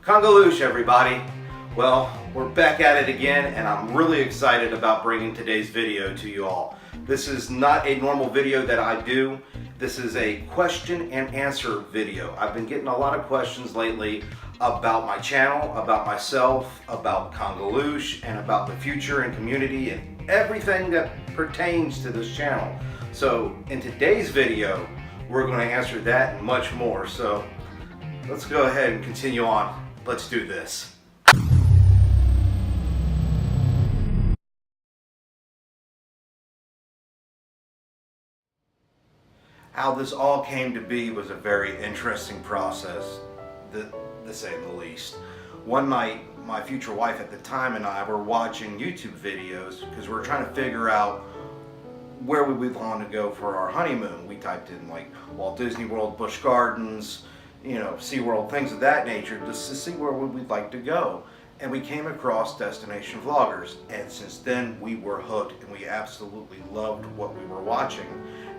Convolution, everybody. Well, we're back at it again, and I'm really excited about bringing today's video to you all. This is not a normal video that I do. This is a question and answer video. I've been getting a lot of questions lately about my channel, about myself, about Convolution, and about the future and community and everything that pertains to this channel. So in today's video, we're going to answer that and much more. So let's go ahead and continue on. Let's do this. How this all came to be was a very interesting process, to say the least. One night, my future wife at the time and I were watching YouTube videos because we were trying to figure out where we would want to go for our honeymoon. We typed in like Walt Disney World, Busch Gardens, SeaWorld, things of that nature, just to see where we'd like to go. And we came across Destination Vloggers, and since then we were hooked and we absolutely loved what we were watching.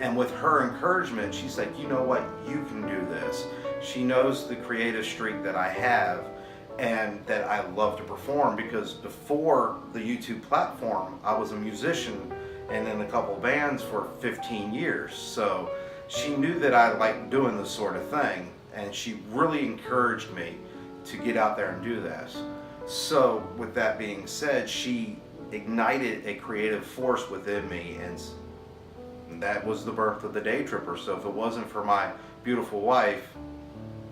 And with her encouragement, she's like, you know what, you can do this. She knows the creative streak that I have and that I love to perform, because before the YouTube platform, I was a musician and in a couple bands for 15 years. So she knew that I liked doing this sort of thing, and she really encouraged me to get out there and do this. So with that being said, she ignited a creative force within me, and that was the birth of the DayTripper. So if it wasn't for my beautiful wife,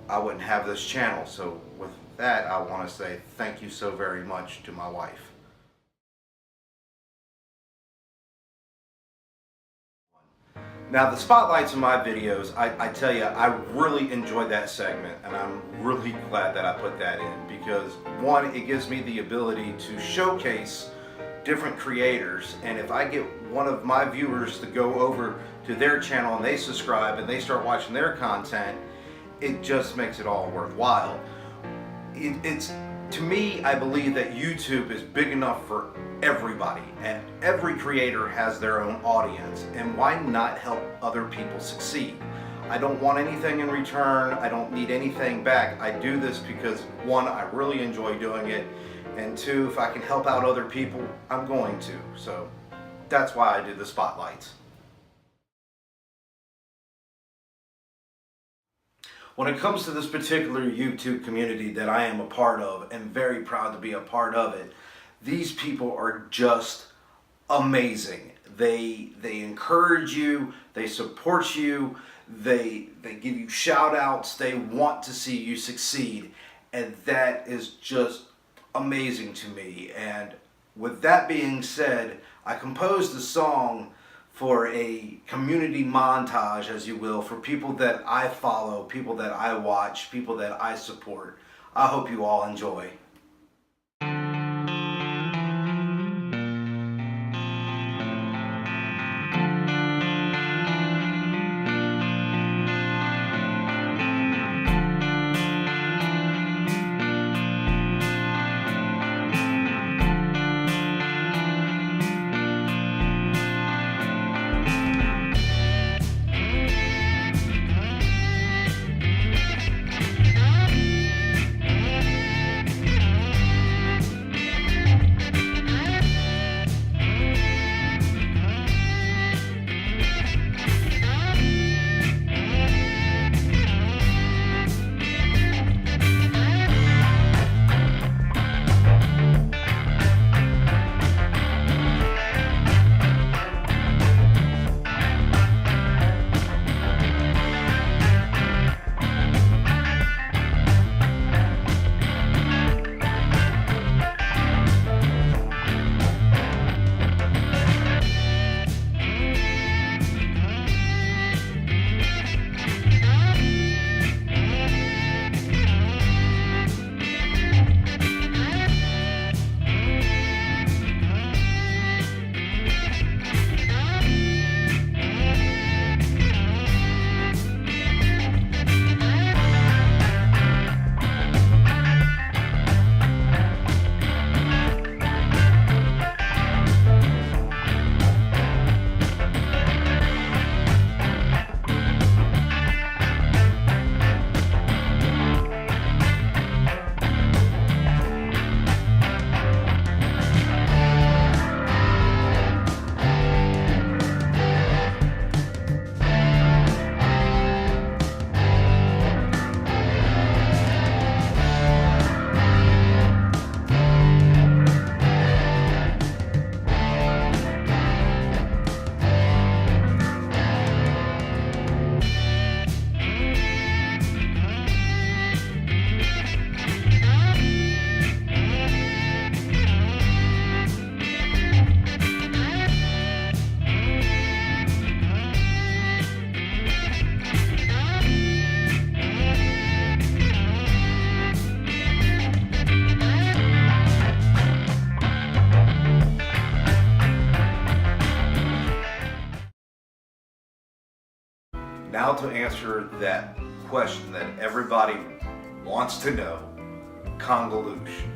I wouldn't have this channel. So with that, I want to say thank you so very much to my wife. Now, the spotlights in my videos, I tell you, I really enjoy that segment, and I'm really glad that I put that in, because one, it gives me the ability to showcase different creators, and if I get one of my viewers to go over to their channel and they subscribe and they start watching their content, it just makes it all worthwhile. To me, I believe that YouTube is big enough for everybody, and every creator has their own audience, and why not help other people succeed? I don't want anything in return. I don't need anything back. I do this because, one, I really enjoy doing it, and two, if I can help out other people, I'm going to. So that's why I do the spotlights. When it comes to this particular YouTube community that I am a part of, and very proud to be a part of it, these people are just amazing. They encourage you, they support you, they give you shout outs, they want to see you succeed, and that is just amazing to me. And with that being said, I composed a song for a community montage, as you will, for people that I follow, people that I watch, people that I support. I hope you all enjoy. Now to answer that question that everybody wants to know, Convolution.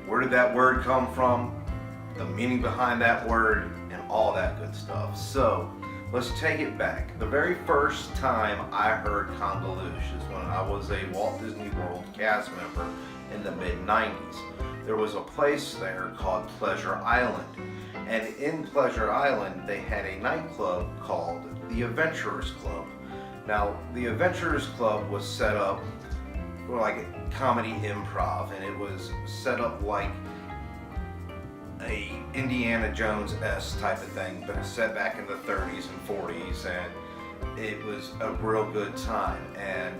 Where did that word come from? The meaning behind that word and all that good stuff. So let's take it back. The very first time I heard Convolution is when I was a Walt Disney World cast member in the mid-90s. There was a place there called Pleasure Island. And in Pleasure Island, they had a nightclub called the Adventurers Club. Now, the Adventurers Club was set up like a comedy improv, and it was set up like a Indiana Jones-esque type of thing, but it's set back in the 30s and 40s, and it was a real good time. And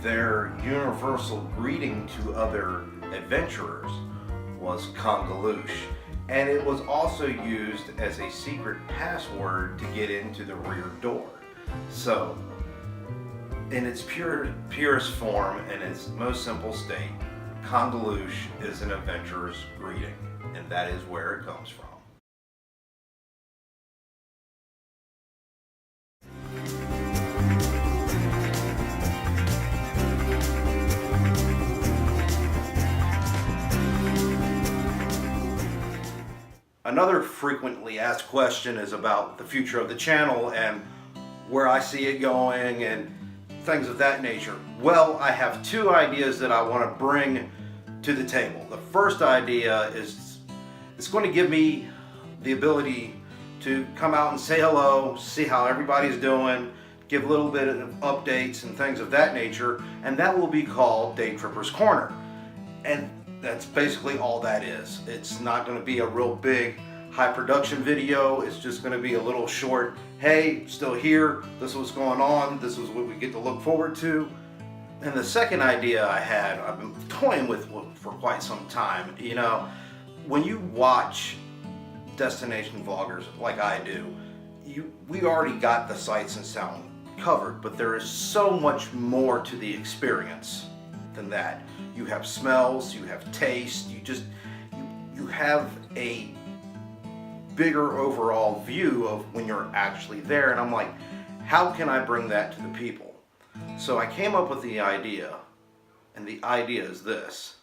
their universal greeting to other adventurers was Convolution. And it was also used as a secret password to get into the rear door. So, in its purest form, in its most simple state, Convolution is an adventurer's greeting, and that is where it comes from. Another frequently asked question is about the future of the channel and where I see it going and things of that nature. Well, I have two ideas that I want to bring to the table. The first idea is it's going to give me the ability to come out and say hello, see how everybody's doing, give a little bit of updates and things of that nature, and that will be called Day Tripper's Corner. And that's basically all that is. It's not going to be a real big high production video. It's just going to be a little short, hey, still here, this is what's going on, this is what we get to look forward to. And the second idea I had, I've been toying with for quite some time. You know, when you watch destination vloggers like I do, we already got the sights and sound covered, but there is so much more to the experience than that. You have smells, you have taste, you have a bigger overall view of when you're actually there. And I'm like, how can I bring that to the people? So I came up with the idea, and the idea is this.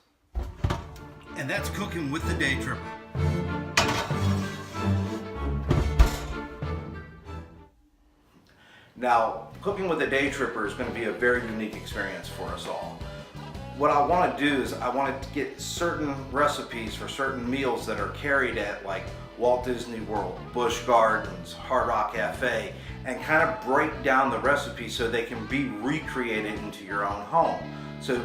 And that's cooking with the Day Tripper. Now, cooking with the Day Tripper is going to be a very unique experience for us all. What I want to do is I want to get certain recipes for certain meals that are carried at like Walt Disney World, Busch Gardens, Hard Rock Cafe, and kind of break down the recipe so they can be recreated into your own home. So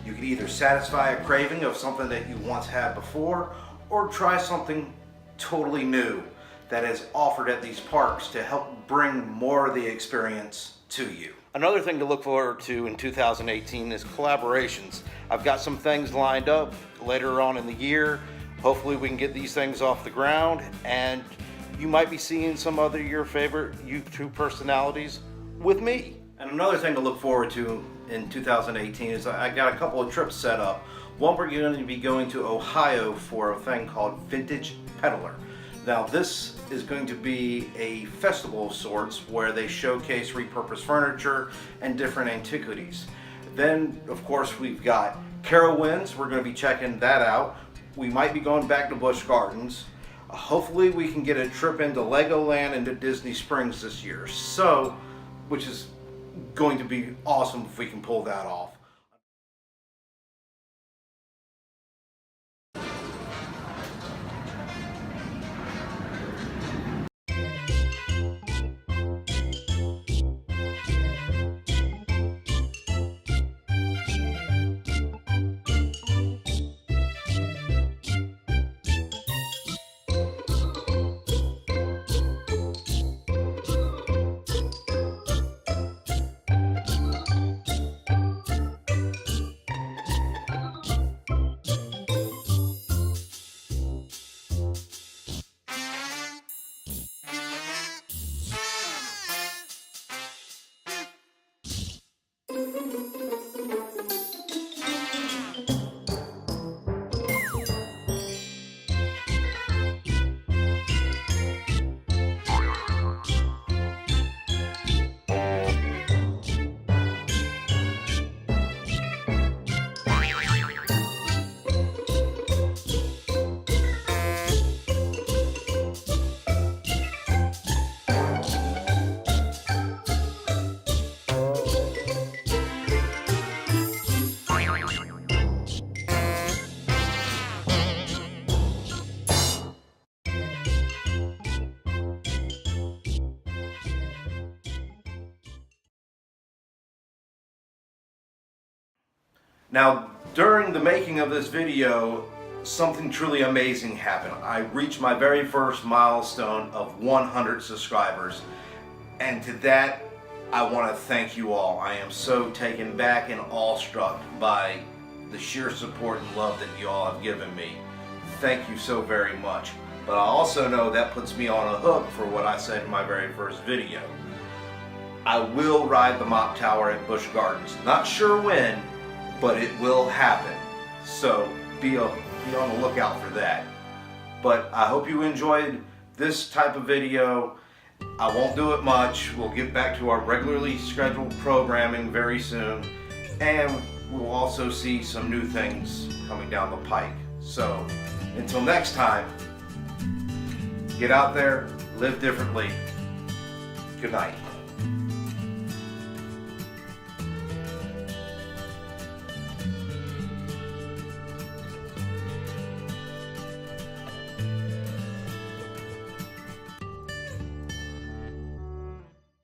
you could either satisfy a craving of something that you once had before, or try something totally new that is offered at these parks to help bring more of the experience to you. Another thing to look forward to in 2018 is collaborations. I've got some things lined up later on in the year. Hopefully we can get these things off the ground, and you might be seeing some other your favorite YouTube personalities with me. And another thing to look forward to in 2018 is I got a couple of trips set up. One, we're going to be going to Ohio for a thing called Vintage Peddler. Now this is going to be a festival of sorts where they showcase repurposed furniture and different antiquities. Then of course we've got Carowinds, we're going to be checking that out. We might be going back to Busch Gardens. Hopefully we can get a trip into Legoland and to Disney Springs this year. So, which is going to be awesome if we can pull that off. Now, during the making of this video, something truly amazing happened. I reached my very first milestone of 100 subscribers, and to that, I want to thank you all. I am so taken back and awestruck by the sheer support and love that you all have given me. Thank you so very much. But I also know that puts me on a hook for what I said in my very first video. I will ride the Mop Tower at Busch Gardens. Not sure when, but it will happen. So be on the lookout for that. But I hope you enjoyed this type of video. I won't do it much. We'll get back to our regularly scheduled programming very soon. And we'll also see some new things coming down the pike. So until next time, get out there, live differently. Good night.